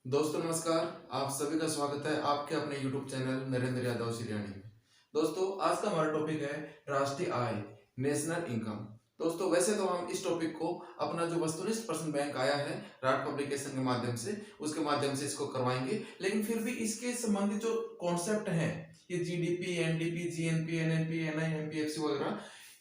दोस्तों नमस्कार। आप सभी का स्वागत है आपके अपने YouTube चैनल नरेंद्र यादव सिरियानी में। दोस्तों आज का हमारा टॉपिक है राष्ट्रीय आय, नेशनल इनकम। दोस्तों वैसे तो हम इस टॉपिक को अपना जो वस्तुनिष्ठ प्रश्न बैंक आया है राट पब्लिकेशन के माध्यम से, उसके माध्यम से इसको करवाएंगे, लेकिन फिर भी इसके संबंधित जो कॉन्सेप्ट हैं, ये GDP, NDP, GNP, NNP, NI, MPFC वगैरह,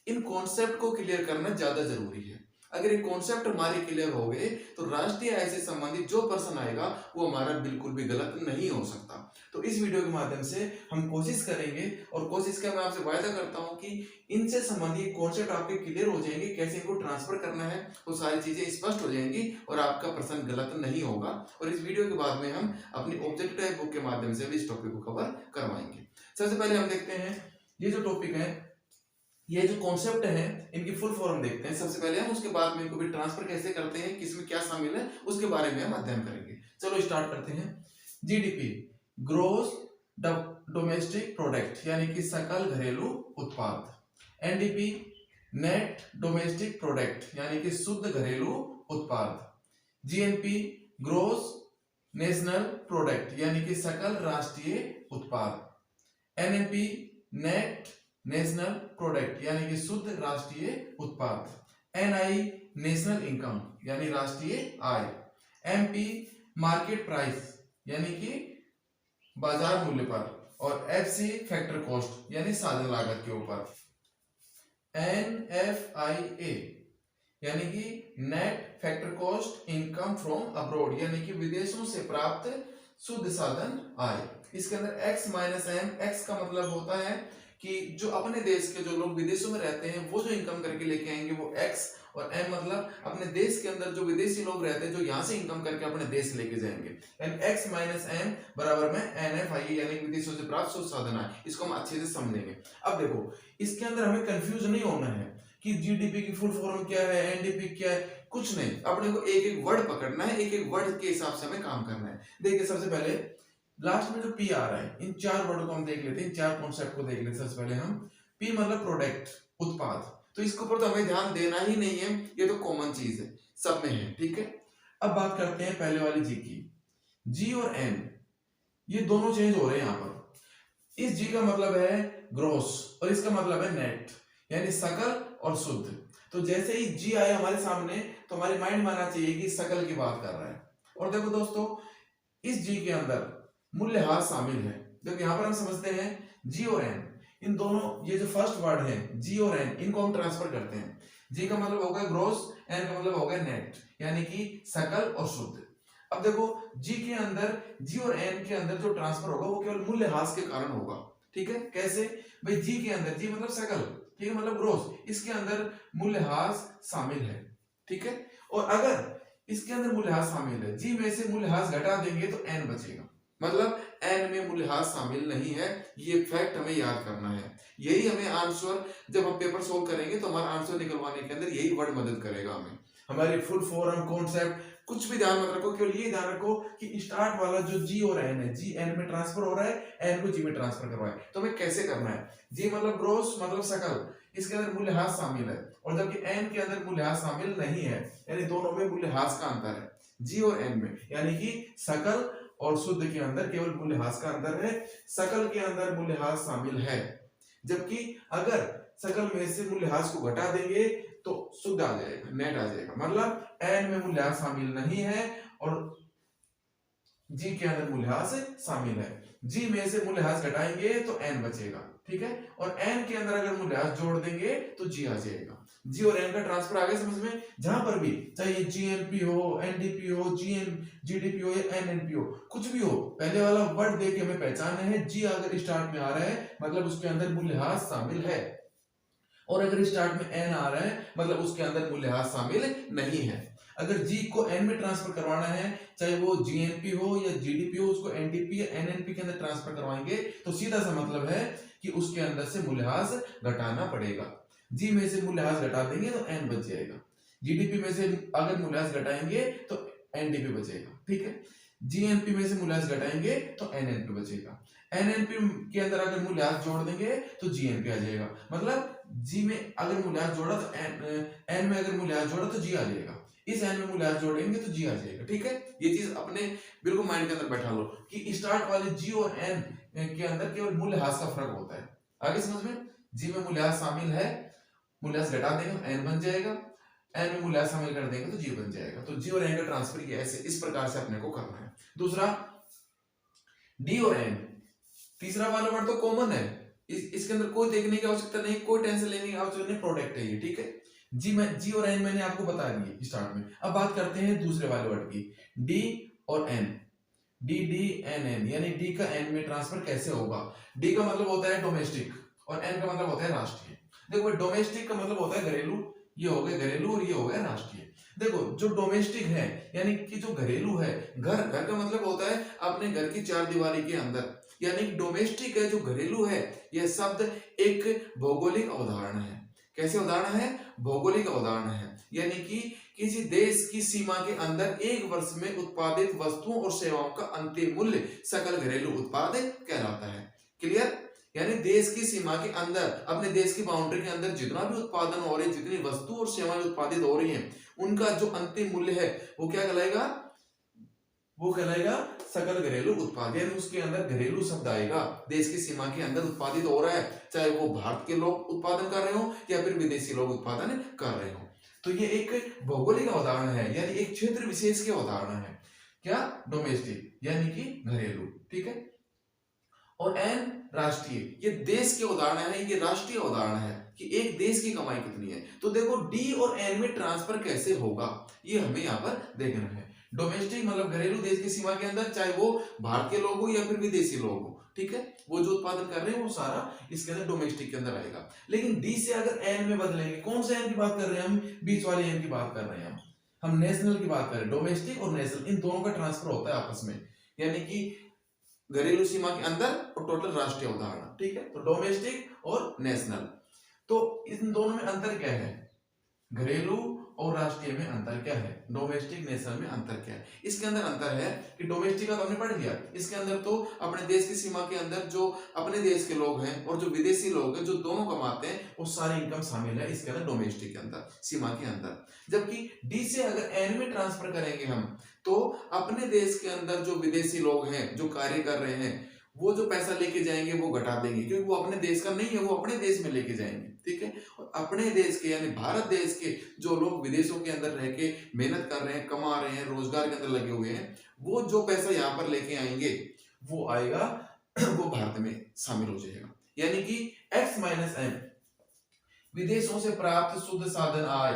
इन कॉन्सेप्ट को क्लियर करना ज्यादा जरूरी है। अगर ये कॉन्सेप्ट हमारे क्लियर हो गए तो राष्ट्रीय आय से संबंधित जो प्रश्न आएगा वो हमारा बिल्कुल भी गलत नहीं हो सकता। तो इस वीडियो के माध्यम से हम कोशिश करेंगे, और कोशिश का मैं आपसे वायदा करता हूं कि इनसे संबंधित कॉन्सेप्ट आपके क्लियर हो जाएंगे, कैसे इनको ट्रांसफर करना है वो सारी चीजें स्पष्ट हो जाएंगी और आपका प्रश्न गलत नहीं होगा। और इस वीडियो के बाद में हम अपनी ऑब्जेक्टिव टाइप बुक के माध्यम से भी इस टॉपिक को कवर करवाएंगे। सबसे पहले हम देखते हैं ये जो टॉपिक है, ये जो कॉन्सेप्ट है, इनकी फुल फॉर्म देखते हैं सबसे पहले हम, उसके बाद में इनको भी ट्रांसफर कैसे करते हैं, किसमें क्या शामिल है, उसके बारे में हम अध्ययन करेंगे। चलो स्टार्ट करते हैं। जीडीपी, ग्रोस डोमेस्टिक प्रोडक्ट, यानी कि सकल घरेलू उत्पाद। एनडीपी, नेट डोमेस्टिक प्रोडक्ट, यानी कि शुद्ध घरेलू उत्पाद। जीएनपी, ग्रोस नेशनल प्रोडक्ट, यानी कि सकल राष्ट्रीय उत्पाद। एनएनपी, नेट नेशनल प्रोडक्ट, यानी कि शुद्ध राष्ट्रीय उत्पाद। एनआई, नेशनल इनकम, यानी राष्ट्रीय आय। एमपी, मार्केट प्राइस, यानी कि बाजार मूल्य पर। और एफसी, फैक्टर कॉस्ट, यानी साधन लागत के ऊपर। एनएफआईए, यानी कि net factor cost income from abroad, यानी कि विदेशों से प्राप्त शुद्ध साधन आय। इसके अंदर एक्स माइनस एम, एक्स का मतलब होता है कि जो अपने देश के जो लोग विदेशों में रहते हैं वो जो इनकम करके लेके आएंगे वो एक्स, और एम मतलब अपने देश के अंदर जो विदेशी लोग रहते हैं जो यहाँ से इनकम करके अपने देश लेके जाएंगे। एंड एक्स माइनस एम बराबर में एन एफ आई, यानी विदेशों से प्राप्त शुद्ध साधन आय। इसको हम अच्छे से समझेंगे। अब देखो इसके अंदर हमें कंफ्यूज नहीं होना है कि जीडीपी की फुल फॉर्म क्या है, एनडीपी क्या है, कुछ नहीं। अपने को एक एक वर्ड पकड़ना है, एक एक वर्ड के हिसाब से हमें काम करना है। देखिए सबसे पहले लास्ट में जो पी आ रहा है, इन चार वर्ड को हम देख लेते हैं, इन चार कॉन्सेप्ट को देख लेते हैं। सबसे पहले हम पी मतलब प्रोडक्ट, उत्पाद, तो इसके ऊपर तो हमें ध्यान देना ही नहीं है, ये तो कॉमन चीज है, सब में है, ठीक है। अब बात करते हैं पहले वाली जी की। जी और एन ये दोनों चेंज हो रहे हैं यहाँ पर। इस जी का मतलब है ग्रोस और इसका मतलब है नेट, यानी सकल और शुद्ध। तो जैसे ही जी आया हमारे सामने तो हमारे माइंड में आना चाहिए कि सकल की बात कर रहा है। और देखो दोस्तों इस जी के अंदर मूल्यह्रास शामिल है। देखो यहाँ पर हम समझते हैं जी और एन, इन दोनों ये जो फर्स्ट वर्ड है जी और एन, इनको हम ट्रांसफर करते हैं। जी का मतलब होगा ग्रोस, एन का मतलब होगा नेट, यानी कि सकल और शुद्ध। अब देखो जी के अंदर, जी और एन के अंदर जो ट्रांसफर होगा वो केवल मूल्यह्रास के कारण होगा, ठीक है। कैसे भाई, जी के अंदर, जी मतलब सकल, ठीक है, मतलब ग्रोस, इसके अंदर मूल्यह्रास शामिल है, ठीक है। और अगर इसके अंदर मूल्यह्रास शामिल है, जी में से मूल्यह्रास घटा देंगे तो एन बचेगा, मतलब एन में मूल्यह्रास शामिल नहीं है। ये फैक्ट हमें याद करना है। यही हमें आंसर, जब हम पेपर सोल्व करेंगे तो हमारा आंसर निकलवाने के अंदर यही वर्ड मदद करेगा हमें। हमारी फुल फॉर्म कॉन्सेप्ट कुछ भी ध्यान मत रखो, केवल ये ध्यान रखो कि स्टार्ट वाला जो जी और एन है, जी एन में ट्रांसफर हो रहा है, एन को जी में ट्रांसफर करवाए। तो हमें कैसे करना है, जी मतलब ग्रोस मतलब सकल, इसके अंदर मूल्यह्रास शामिल है, और जबकि एन के अंदर मूल्यह्रास शामिल नहीं है, यानी दोनों में मूल्यह्रास का अंतर है जी और एन में, यानी कि सकल और शुद्ध के अंदर केवल मूल्यह्रास का अंतर है, सकल के अंदर मूल्यह्रास शामिल है। जबकि अगर सकल में से मूल्यह्रास को घटा देंगे तो शुद्ध आ जाएगा, नेट आ जाएगा, मतलब एन में मूल्यह्रास शामिल नहीं है और जी के अंदर मूल्यह्रास शामिल है। जी में से मूल्यह्रास घटाएंगे तो एन बचेगा, ठीक है, और एन के अंदर अगर मूल्यह्रास जोड़ देंगे तो जी आ जाएगा। जी और एन का ट्रांसफर आ गया समझ में। जहां पर भी चाहे जीएनपी हो, एनडीपी हो, जीडीपी हो या एनएनपी हो, कुछ भी हो, पहले वाला वर्ड देख के हमें पहचानना है। जी अगर स्टार्ट में आ रहा है मतलब उसके अंदर मूल्यह्रास शामिल है, और अगर स्टार्ट में एन आ रहा है मतलब उसके अंदर मूल्यह्रास शामिल नहीं है। अगर जी को एन में ट्रांसफर करवाना है, चाहे वो जीएनपी हो या जीडीपी हो, उसको एनडीपी या एनएनपी के अंदर ट्रांसफर करवाएंगे तो सीधा सा मतलब है कि उसके अंदर से मूल्यह्रास घटाना पड़ेगा। जी में से मूल्यह्रास घटा देंगे तो एन बच जाएगा, जीडीपी में से अगर मूल्यह्रास घटाएंगे तो एनडीपी बचेगा, ठीक है। जीएनपी में से मूल्यह्रास घटाएंगे तो एनएनपी बचेगा। एनएनपी के अंदर अगर मूल्यह्रास जोड़ देंगे तो जीएनपी आ जाएगा, मतलब जी में अगर मूल्यह्रास जोड़ा तो एन में अगर मूल्यह्रास जोड़ा तो जी आ जाएगा। इस एन में मूल्यह्रास जोड़ेंगे तो जी आ जाएगा। ठीक है, ये चीज अपने बिल्कुल माइंड के अंदर बैठा लो कि स्टार्ट वाले जी और एन के अंदर केवल मूल्यह्रास का फर्क होता है। आगे समझ में, जी में मूल्यह्रास शामिल है, मूल्यह्रास घटा देंगे एन बन जाएगा, एन में मूल्यह्रास शामिल कर देंगे तो जी बन जाएगा। तो जी और एन का ट्रांसफर किया ऐसे इस प्रकार से अपने को करना है। दूसरा डी और एन, तीसरा वाला वर्ड तो कॉमन है, इसके अंदर कोई देखने की आवश्यकता नहीं, कोई टेंशन लेने की आवश्यकता नहीं, प्रोडक्ट है ये। ठीक है, जी और एन मैंने आपको बता दिए स्टार्ट में। अब बात करते हैं दूसरे वाले वर्ड की, डी और N, D D N N, यानी डी का एन में ट्रांसफर कैसे होगा। डी का मतलब होता है डोमेस्टिक और एन का मतलब होता है राष्ट्रीय। देखो डोमेस्टिक का मतलब होता है घरेलू, ये हो गया घरेलू और ये हो गया राष्ट्रीय। देखो जो डोमेस्टिक है यानी कि जो घरेलू है, घर का मतलब होता है अपने घर की चार दीवारी के अंदर, यानी डोमेस्टिक है जो घरेलू है, यह शब्द एक भौगोलिक अवधारणा है। कैसे अवधारणा है? भौगोलिक अवधारणा है, यानी कि किसी देश की सीमा के अंदर एक वर्ष में उत्पादित वस्तुओं और सेवाओं का अंतिम मूल्य सकल घरेलू उत्पाद कहलाता है। क्लियर? यानी देश की सीमा के अंदर, अपने देश की बाउंड्री के अंदर जितना भी उत्पादन हो रही है, जितनी वस्तु और सेवाएं उत्पादित हो रही हैं, उनका जो अंतिम मूल्य है वो क्या कहलाएगा? वो कहलाएगा सकल घरेलू उत्पाद, यानी उसके अंदर घरेलू शब्द आएगा। देश की सीमा के अंदर उत्पादित हो रहा है, चाहे वो भारत के लोग उत्पादन कर रहे हो या फिर विदेशी लोग उत्पादन कर रहे हो। तो ये एक भौगोलिक अवधारणा है, यानी एक क्षेत्र विशेष की अवधारणा है। क्या? डोमेस्टिक, यानी कि घरेलू। ठीक है, और एन राष्ट्रीय, ये देश की अवधारणा है, ये राष्ट्रीय अवधारणा है कि एक देश की कमाई कितनी है। तो देखो डी और एन में ट्रांसफर कैसे होगा ये हमें यहाँ पर देखना है। डोमेस्टिक मतलब घरेलू, देश की सीमा के अंदर, चाहे वो भारत के लोग हो या फिर विदेशी लोग हो। ठीक है, वो जो उत्पादन कर रहे हैं वो सारा इसके अंदर डोमेस्टिक के अंदर आएगा। लेकिन डी से अगर एन में बदलेंगे, कौन सा एन की बात कर रहे हैं हम? बीच वाले एन की बात कर रहे हैं हम नेशनल की बात कर रहे हैं। डोमेस्टिक और नेशनल, इन दोनों का ट्रांसफर होता है आपस में, यानी कि घरेलू सीमा के अंदर और टोटल राष्ट्रीय अवधारणा। ठीक है, तो डोमेस्टिक और नेशनल, तो इन दोनों में अंतर क्या है? घरेलू और राष्ट्रीय में अंतर क्या है? डोमेस्टिक नेशनल में अंतर क्या है? इसके अंदर अंतर है कि डोमेस्टिक का तो हमने पढ़ लिया, इसके अंदर तो अपने देश की सीमा के अंदर जो अपने देश के लोग हैं और जो विदेशी लोग हैं, जो दोनों कमाते हैं, वो सारी इनकम शामिल है इसके अंदर डोमेस्टिक के अंदर, सीमा के अंदर। जबकि डी से अगर एन में ट्रांसफर करेंगे हम, तो अपने देश के अंदर जो विदेशी लोग हैं, जो कार्य कर रहे हैं, वो जो पैसा लेके जाएंगे वो घटा देंगे, क्योंकि वो अपने देश का नहीं है, वो अपने देश में लेके जाएंगे। ठीक है, और अपने देश के यानी भारत देश के जो लोग विदेशों के अंदर रह के मेहनत कर रहे हैं, कमा रहे हैं, रोजगार के अंदर लगे हुए हैं, वो जो पैसा यहाँ पर लेके आएंगे वो आएगा वो भारत में शामिल हो जाएगा। यानी कि x माइनस एम विदेशों से प्राप्त शुद्ध साधन आय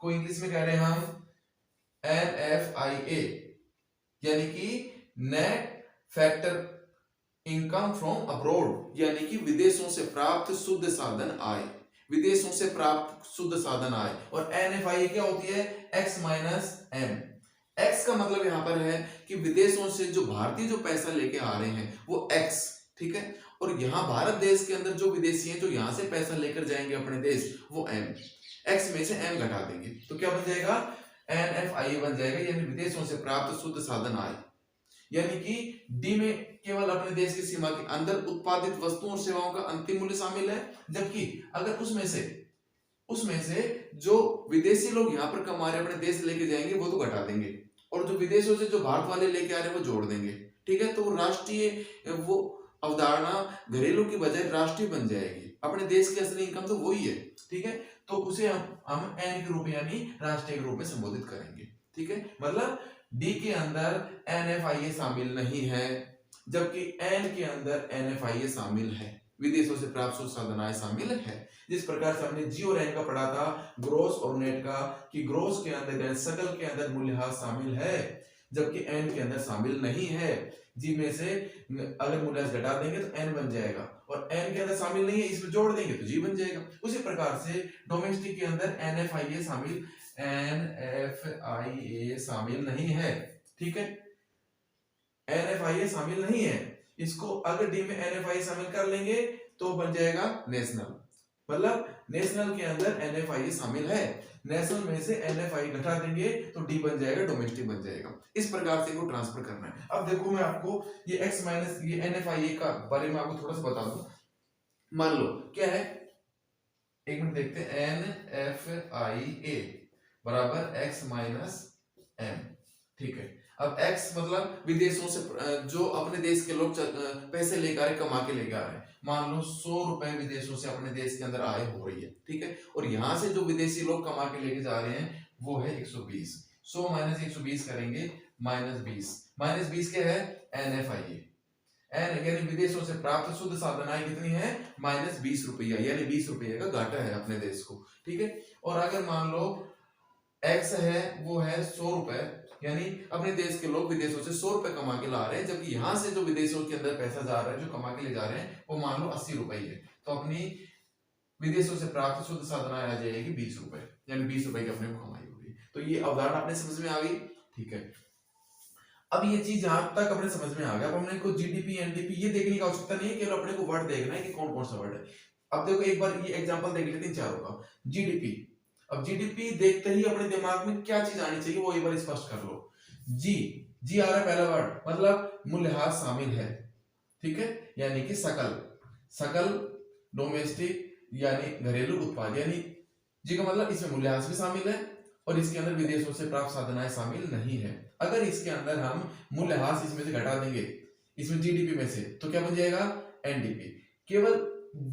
को इंग्लिश में कह रहे हैं हम NFIA, यानी कि net factor income from abroad, यानी कि विदेशों से प्राप्त शुद्ध साधन आय, विदेशों से प्राप्त शुद्ध साधन आय। और NFIA क्या होती है? x minus M. x का मतलब यहां पर है कि विदेशों से जो भारतीय जो पैसा लेके आ रहे हैं वो x, ठीक है, और यहाँ भारत देश के अंदर जो विदेशी हैं जो यहाँ से पैसा लेकर जाएंगे अपने देश, वो m, x में से m घटा देंगे तो क्या बन जाएगा? NFIA बन जाएगा, यानी विदेशों से प्राप्त शुद्ध साधन आय। यानी कि डी में केवल अपने देश की सीमा के अंदर उत्पादित वस्तुओं और सेवाओं का अंतिम मूल्य शामिल है, जबकि अगर उसमें से जो विदेशी लोग यहाँ पर कमा रहे अपने देश लेके जाएंगे वो तो घटा देंगे, और जो विदेशों से जो भारत वाले लेके आ रहे हैं वो जोड़ देंगे। ठीक है, तो राष्ट्रीय वो अवधारणा घरेलू की बजाय राष्ट्रीय बन जाएगी, अपने देश की असली इनकम तो वही है। ठीक है, तो उसे हम एन के रूप यानी राष्ट्रीय के रूप में संबोधित करेंगे। ठीक है, मतलब डी के अंदर NFIA शामिल नहीं है, जबकि एन के अंदर NFIA शामिल है, विदेशों से प्राप्त शुद्ध साधन आय शामिल है। जिस प्रकार से हमने जी और एन का पढ़ा था, ग्रोस और नेट का, कि ग्रोस के अंदर सकल के अंदर मूल्यह्रास शामिल है, जबकि एन के अंदर शामिल नहीं है। जी में से अगर मूल्यह्रास घटा देंगे तो एन बन जाएगा, और एन के अंदर शामिल नहीं है, इसमें जोड़ देंगे तो जी बन जाएगा। उसी प्रकार से डोमेस्टिक के अंदर NFIA शामिल नहीं है। ठीक है, NFIA शामिल नहीं है, इसको अगर डी में NFIA शामिल कर लेंगे तो बन जाएगा नेशनल, मतलब नेशनल के अंदर NFIA शामिल है, नेशनल में से NFIA घटा देंगे तो डी बन जाएगा, डोमेस्टिक बन जाएगा। इस प्रकार से इसको ट्रांसफर करना है। अब देखो मैं आपको ये x माइनस ये NFIA का बारे में आपको थोड़ा सा बता दूं। मान लो क्या है, एक मिनट देखते हैं, NFIA बराबर x माइनस m। ठीक है, अब x मतलब विदेशों से जो अपने देश के लोग पैसे लेकर आ रहे, कमा के लेकर आ रहे हैं। मान लो 100 रुपए विदेशों से अपने देश के अंदर आय हो रही है, ठीक है, और यहाँ से जो विदेशी लोग कमा के लेके जा रहे हैं वो है 120। 100 माइनस 120 करेंगे -20। -20 क्या है? NFIA, एन यानी विदेशों से प्राप्त शुद्ध साधन आय कितनी है? -20 रुपया, यानी 20 रुपये का घाटा है अपने देश को। ठीक है, और अगर मान लो x है वो है 100 रुपए, यानी अपने देश के लोग विदेशों से 100 रुपए कमा के ला रहे हैं, जबकि यहाँ से जो विदेशों के अंदर पैसा जा रहा है, जो कमा के ले जा रहे हैं, वो मान लो 80 रुपए है, तो अपनी विदेशों से प्राप्त शुद्ध साधन आय आ जाएगी 20 रुपए, यानी 20 रुपए की अपने को कमाई होगी। तो ये अवधारणा अपने समझ में आ गई। ठीक है, अब ये चीज यहां तक अपने समझ में आ गया। अब हमने को जीडीपी एनडीपी ये देखने की आवश्यकता नहीं है, केवल अपने को वर्ड देखना है कि कौन कौन सा वर्ड है। अब देखो एक बार ये एग्जांपल देख लेते हैं चारों का। जीडीपी, अब जीडीपी देखते ही अपने दिमाग में क्या चीज आनी चाहिए वो एक बार स्पष्ट कर लो। जी, जी आ रहा है पहला वर्ड, मतलब मूल्यह्रास शामिल है। ठीक है, यानी कि सकल, सकल डोमेस्टिक यानी घरेलू उत्पाद, यानी जी का मतलब इसमें मूल्यह्रास भी शामिल है और इसके अंदर विदेशों से प्राप्त साधन आय शामिल नहीं है। अगर इसके अंदर हम मूल्यह्रास इसमें से घटा देंगे, इसमें जीडीपी में से, तो क्या बन जाएगा? एनडीपी। केवल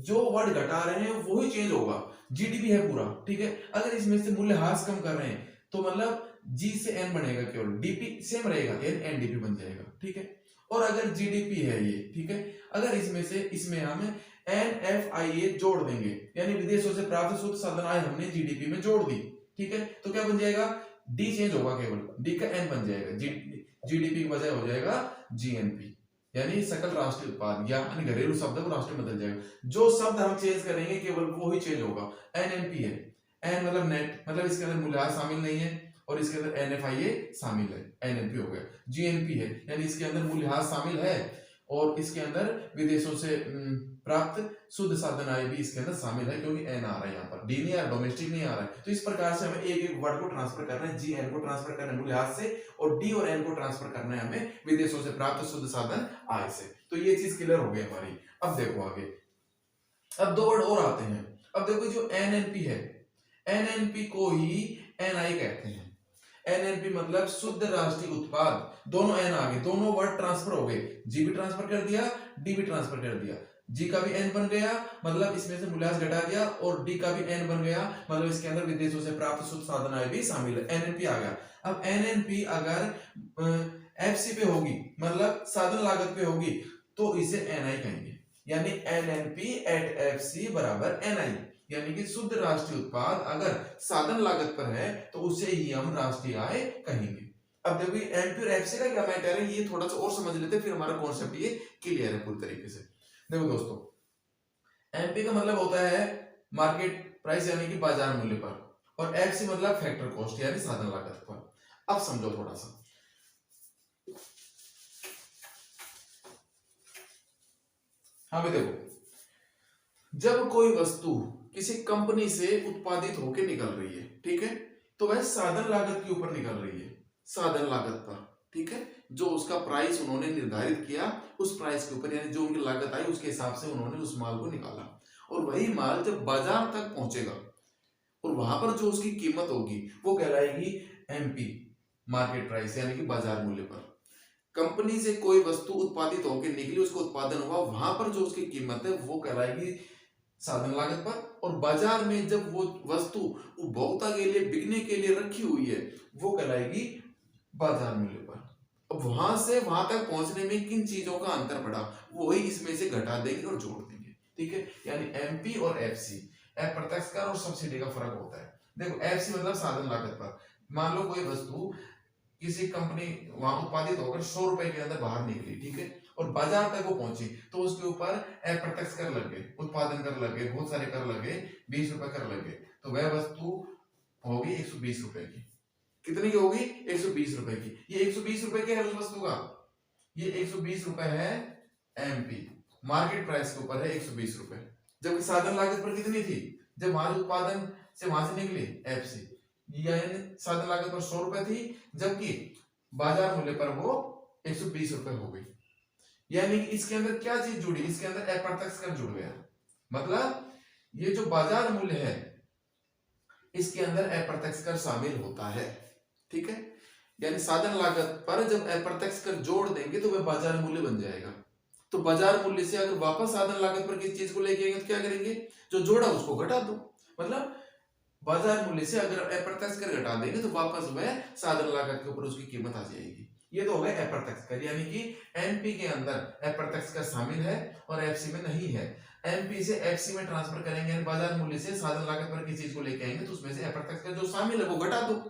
जो वर्ड घटा रहे हैं वो ही चेंज होगा, जीडीपी है पूरा। ठीक है, अगर इसमें से मूल्यह्रास कम कर रहे हैं तो मतलब जी से एन बनेगा, केवल डीपी सेम रहेगा, एनडीपी बन जाएगा। ठीक है, और अगर जीडीपी है ये, ठीक है, अगर इसमें से इसमें हम एनएफआईए जोड़ देंगे, यानी विदेशों से प्राप्त शुद्ध साधन आय हमने जीडीपी में जोड़ दी। ठीक है, तो क्या बन जाएगा? डी चेंज होगा, केवल डी का एन बन जाएगा, जीडीपी की बजाय हो जाएगा जीएनपी, यानी सकल राष्ट्रीय उत्पाद, यानी घरेलू शब्द को राष्ट्रीय बदल जाएगा। जो शब्द हम चेंज करेंगे केवल वो ही चेंज होगा। एनएनपी है, एन मतलब नेट, मतलब इसके अंदर मूल्यह्रास शामिल नहीं है और इसके अंदर एनएफआईए शामिल है, एनएनपी हो गया। जीएनपी है, यानी इसके अंदर मूल्यह्रास शामिल है और इसके अंदर विदेशों से प्राप्त शुद्ध साधन आय भी इसके अंदर शामिल है, क्योंकि एन आ रहा है यहाँ पर, डी नहीं आ रहा, डोमेस्टिक नहीं आ रहा है। तो इस प्रकार से हमें एक एक वर्ड को ट्रांसफर करना है, जी एन को ट्रांसफर करना है मूल्यह्रास से और डी और एन को ट्रांसफर करना है हमें विदेशों से प्राप्त शुद्ध साधन आय से। तो ये चीज क्लियर हो गई हमारी। अब देखो आगे, अब दो वर्ड और आते हैं। अब देखो जो एनएनपी है, एनएनपी को ही एनआई कहते हैं। एनएनपी मतलब शुद्ध राष्ट्रीय उत्पाद, दोनों एन आ गए, दोनों वर्ड ट्रांसफर हो गए, जी भी ट्रांसफर कर दिया, डी भी ट्रांसफर कर दिया। जी का भी एन बन गया, मतलब इसमें से मूल्यह्रास घटा दिया, और डी का भी एन बन गया, मतलब इसके अंदर विदेशों से प्राप्त शुद्ध साधन आय भी शामिल है। एनएनपी आ गया। अब एनएनपी अगर एफसी पे होगी, मतलब साधन लागत पे होगी, तो इसे एनआई कहेंगे, यानी एनएनपी एट एफसी बराबर एनआई, यानी कि शुद्ध राष्ट्रीय उत्पाद अगर साधन लागत पर है तो उसे ही हम राष्ट्रीय आय कहेंगे। अब देखो एनपी और एफसी का क्या मैटर है, ये थोड़ा सा और समझ लेते हैं, फिर हमारा कॉन्सेप्ट ये क्लियर है पूरी तरीके से। देखो दोस्तों, एमपी का मतलब होता है मार्केट प्राइस, यानी कि बाजार मूल्य पर, और एफसी मतलब फैक्टर कॉस्ट, यानी साधन लागत पर। अब समझो थोड़ा सा, हाँ भाई देखो, जब कोई वस्तु किसी कंपनी से उत्पादित होकर निकल रही है, ठीक है, तो वह साधन लागत के ऊपर निकल रही है, साधन लागत पर। ठीक है, जो उसका प्राइस उन्होंने निर्धारित किया उस प्राइस के ऊपर, यानी जो उनकी लागत आई उसके हिसाब से उन्होंने उस माल को निकाला, और वही माल जब बाजार तक पहुंचेगा और वहां पर जो उसकी कीमत होगी वो कहलाएगी एमपी, मार्केट प्राइस, यानी कि बाजार मूल्य पर। कंपनी से कोई वस्तु उत्पादित होकर निकली, उसका उत्पादन हुआ, वहां पर जो उसकी कीमत है वो कहलाएगी साधन लागत पर, और बाजार में जब वो वस्तु उपभोक्ता के लिए बिकने के लिए रखी हुई है वो कहलाएगी बाजार मूल्य पर। अब वहां से वहां तक पहुंचने में किन चीजों का अंतर पड़ा वो ही इसमें से घटा देंगे और जोड़ देंगे। ठीक है, यानी एमपी और एफसी, अप्रत्यक्ष कर और सब्सिडी का फर्क होता है। देखो एफसी मतलब साधन लागत पर, मान लो कोई वस्तु किसी कंपनी वहां उत्पादित होकर 100 रुपए के अंदर बाहर निकली, ठीक है, और बाजार तक वो पहुंची, तो उसके ऊपर अप्रत्यक्ष कर लग गए, उत्पादन कर लग गए, बहुत सारे कर लग गए, 20 रुपए कर लग गए, तो वह वस्तु होगी 120 रुपए की। कितनी की होगी? 120 रुपए की। ये 120 रुपए के है उस वस्तु का, ये 120 रुपए है एमपी, मार्केट प्राइस के ऊपर है 120 रुपए, जबकि साधन लागत पर कितनी थी जब वहां उत्पादन से वहां से निकली? एफसी, यानी साधन लागत पर 100 रुपए थी, जबकि बाजार मूल्य पर वो 120 रुपए हो गई। यानी कि इसके अंदर क्या चीज जुड़ी? इसके अंदर अप्रत्यक्ष कर जुड़ गया, मतलब ये जो बाजार मूल्य है इसके अंदर अप्रत्यक्ष कर शामिल होता है। ठीक है, यानी साधन लागत पर जब अप्रत्यक्ष कर जोड़ देंगे तो वह बाजार मूल्य बन जाएगा। तो बाजार मूल्य से अगर वापस साधन लागत पर किसी चीज को लेके आएंगे तो क्या करेंगे, जो जोड़ा उसको घटा दो। मतलब बाजार मूल्य से अगर अप्रत्यक्ष कर घटा देंगे तो वापस वह साधन लागत के ऊपर उसकी कीमत आ जाएगी। ये तो हो गया अप्रत्यक्ष कर, यानी कि एनपी के अंदर अप्रत्यक्ष कर शामिल है और एफसी में नहीं है। एमपी से एफसी में ट्रांसफर करेंगे, यानी बाजार मूल्य से साधन लागत पर किसी चीज को लेके आएंगे तो उसमें से अप्रत्यक्ष कर जो शामिल है वो घटा दो।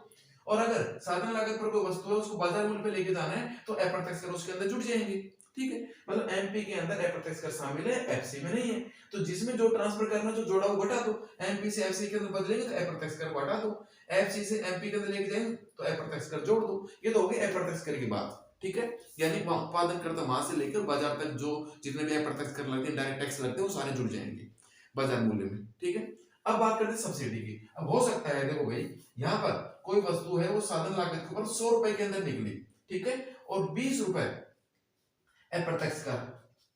और अगर साधन लागत पर कोई वस्तु है उसको बाजार मूल्य पे लेके जाना है तो अप्रत्यक्ष कर उसके अंदर जुड़ जाएंगे। ठीक है, मतलब एमपी के अंदर अप्रत्यक्ष कर शामिल है, एफसी में नहीं है। तो जिसमें जो ट्रांसफर करना जो जोड़ा वो घटा दो। एमपी से एफसी के अंदर बदलेंगे तो अप्रत्यक्ष कर घटा दो, एफसी से एमपी के अंदर लेके जाएंगे तो अप्रत्यक्ष कर जोड़ दो। ये तो हो गई अप्रत्यक्ष कर की बात। ठीक है, यानी उत्पादन करता वहां से लेकर बाजार तक जो जितने भी अप्रत्यक्ष कर लगते हैं, डायरेक्ट टैक्स लगते हैं, वो सारे जुड़ जाएंगे बाजार मूल्य में। ठीक है, अब बात करते हैं सब्सिडी की। अब हो सकता है, देखो भाई, यहाँ पर कोई वस्तु है वो साधन लागत के ऊपर 100 रुपए के अंदर निकली, ठीक है, और 20 रुपए अप्रत्यक्ष कर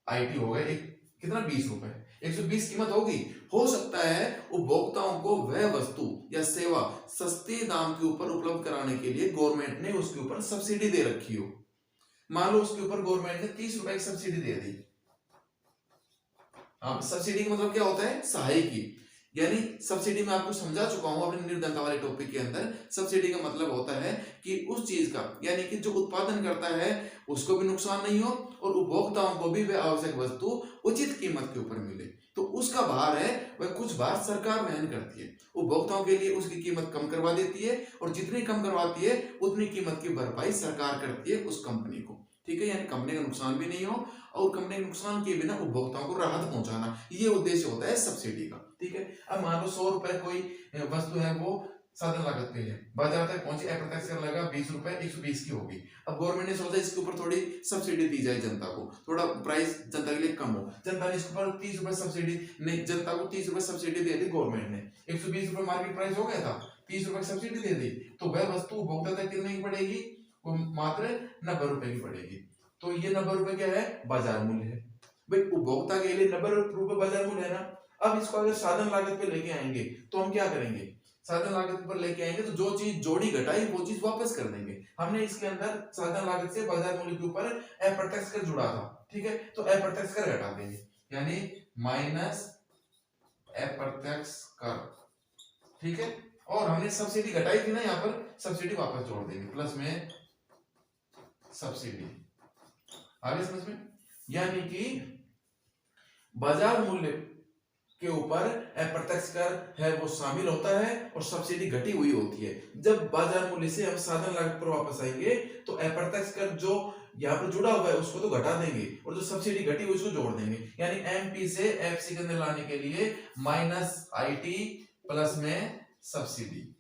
आईटी हो गए, कितना 20 रुपए, 120 कीमत होगी। हो सकता है उपभोक्ताओं को वह वस्तु या सेवा सस्ते दाम के ऊपर उपलब्ध कराने के लिए गवर्नमेंट ने उसके ऊपर सब्सिडी दे रखी हो। मान लो उसके ऊपर गवर्नमेंट ने 30 रुपए की सब्सिडी दे दी। सब्सिडी का मतलब क्या होता है, सहायकी। यानी सब्सिडी में आपको समझा चुका हूं अपने निर्धनता वाले टॉपिक के अंदर। सब्सिडी का मतलब होता है कि उस चीज का, यानी कि जो उत्पादन करता है उसको भी नुकसान नहीं हो और उपभोक्ताओं को भी वह आवश्यक वस्तु उचित कीमत के ऊपर मिले। तो उसका भार है वह कुछ भार सरकार वहन करती है, उपभोक्ताओं के लिए उसकी कीमत कम करवा देती है और जितनी कम करवाती है उतनी कीमत की भरपाई सरकार करती है उस कंपनी को। ठीक है, यानी कंपनी का नुकसान भी नहीं हो और कंपनी के नुकसान के बिना उपभोक्ताओं को राहत पहुंचाना, ये उद्देश्य होता है सब्सिडी का। ठीक है, अब मान लो 100 रुपए कोई वस्तु है वो साधन लागत पे है, बाजार तक पहुंची, अप्रत्यक्ष कर लगा 20 रुपए, 120 की होगी। अब गवर्नमेंट ने सोचा इसके ऊपर थोड़ी सब्सिडी दी जाए जनता को, थोड़ा प्राइस जनता के लिए कम हो। जनता ने इसके ऊपर 30 रुपए सब्सिडी नहीं, जनता को 30 रुपए सब्सिडी दे दी गवर्नमेंट ने। 120 रुपए मार्केट प्राइस हो गया था, 30 रुपए सब्सिडी दे दी, तो वह वस्तु उपभोक्ता तक कितने की पड़ेगी, वो मात्र 90 रुपए की पड़ेगी। तो ये 90 रुपए क्या है, बाजार मूल्य है। भाई उपभोक्ता के लिए 90 रुपए बाजार मूल्य है ना। अब इसको अगर साधन लागत पे लेके आएंगे तो हम क्या करेंगे, साधन लागत पर लेके आएंगे तो जो चीज जोड़ी घटाई वो चीज वापस कर देंगे। हमने इसके अंदर साधन लागत से बाजार मूल्य के ऊपर अप्रत्यक्ष कर जुड़ा था, ठीक है, तो अप्रत्यक्ष कर घटा देंगे, यानी माइनस अप्रत्यक्ष कर। ठीक है, और हमने सब्सिडी घटाई थी ना, यहाँ पर सब्सिडी वापस जोड़ देंगे, प्लस में सब्सिडी। आगे समझ में, यानी कि बाजार मूल्य के ऊपर अप्रत्यक्ष कर है वो शामिल होता है और सब्सिडी घटी हुई होती है। जब बाजार मूल्य से हम साधन लागत पर वापस आएंगे तो अप्रत्यक्ष कर जो यहाँ पर जुड़ा हुआ है उसको तो घटा देंगे और जो सब्सिडी घटी हुई उसको जोड़ देंगे। यानी एमपी से एफसी के अंदर लाने के लिए माइनस आईटी प्लस में सब्सिडी।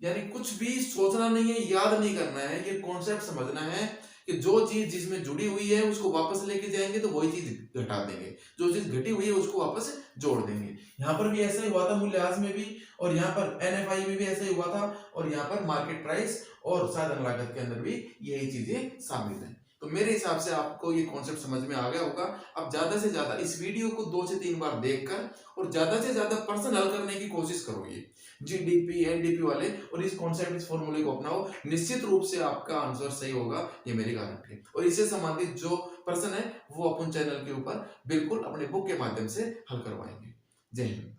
यानी कुछ भी सोचना नहीं है, याद नहीं करना है, ये कॉन्सेप्ट समझना है कि जो चीज जिसमें जुड़ी हुई है उसको वापस लेके जाएंगे तो वही चीज घटा देंगे, जो चीज घटी हुई है उसको वापस जोड़ देंगे। यहाँ पर भी ऐसा ही हुआ था मूल्यह्रास में भी, और यहाँ पर एनएफआई में भी ऐसा ही हुआ था, और यहाँ पर मार्केट प्राइस और साधन लागत के अंदर भी यही चीजें शामिल है। तो मेरे हिसाब से आपको ये कॉन्सेप्ट समझ में आ गया होगा। अब ज्यादा से ज्यादा इस वीडियो को 2 से 3 बार देखकर और ज्यादा से ज्यादा प्रश्न हल करने की कोशिश करो, ये जीडीपी एनडीपी वाले, और इस कॉन्सेप्ट इस फॉर्मूले को अपनाओ, निश्चित रूप से आपका आंसर सही होगा, ये मेरी गारंटी है। और इससे संबंधित जो प्रश्न है वो अपन चैनल के ऊपर बिल्कुल अपने बुक के माध्यम से हल करवाएंगे। जय हिंद।